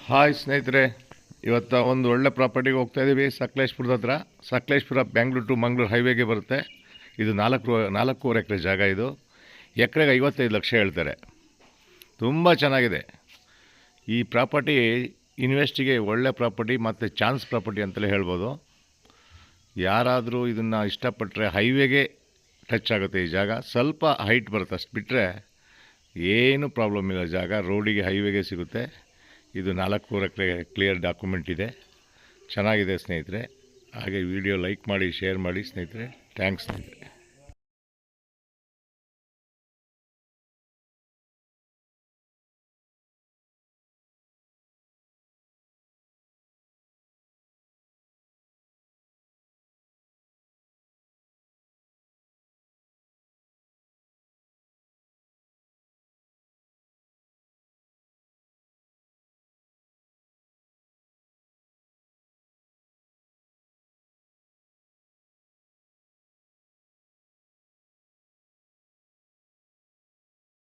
Hi ಸ್ನೇಹಿತರೆ, ಇವತ್ತು ಒಂದು ಒಳ್ಳೆ ಪ್ರಾಪರ್ಟಿಗೆ ಹೋಗ್ತಾ ಇದ್ದೀವಿ. ಸಕಲೇಶ್ಪುರದ ಹತ್ರ, ಸಕಲೇಶ್ಪುರ ಬೆಂಗಳೂರು ಟು ಮಂಗಳೂರು ಹೈವೇಗೆ ಬರುತ್ತೆ. ಇದು 4.5 ಎಕರೆ ಜಾಗ. ಇದು ಎಕರೆಗೆ 55 ಲಕ್ಷ ಹೇಳ್ತಾರೆ. ತುಂಬ ಚೆನ್ನಾಗಿದೆ ಈ ಪ್ರಾಪರ್ಟಿ. ಇನ್ವೆಸ್ಟಿಗೆ ಒಳ್ಳೆ ಪ್ರಾಪರ್ಟಿ ಮತ್ತು ಚಾನ್ಸ್ ಪ್ರಾಪರ್ಟಿ ಅಂತಲೇ ಹೇಳ್ಬೋದು. ಯಾರಾದರೂ ಇದನ್ನು ಇಷ್ಟಪಟ್ಟರೆ ಹೈವೇಗೆ ಟಚ್ ಆಗುತ್ತೆ. ಈ ಜಾಗ ಸ್ವಲ್ಪ ಹೈಟ್ ಬರುತ್ತೆ, ಅಷ್ಟು ಬಿಟ್ಟರೆ ಏನು ಪ್ರಾಬ್ಲಮ್ ಇಲ್ಲ. ಜಾಗ ರೋಡಿಗೆ ಹೈವೇಗೆ ಸಿಗುತ್ತೆ. ಇದು 4 ಎಕರೆ ಕ್ಲಿಯರ್ ಡಾಕ್ಯುಮೆಂಟ್ ಇದೆ. ಚೆನ್ನಾಗಿದೆ ಸ್ನೇಹಿತರೆ. ಹಾಗೆ ವಿಡಿಯೋ ಲೈಕ್ ಮಾಡಿ, ಶೇರ್ ಮಾಡಿ ಸ್ನೇಹಿತರೆ. ಥ್ಯಾಂಕ್ಸ್ ಸ್ನೇಹಿತರೆ.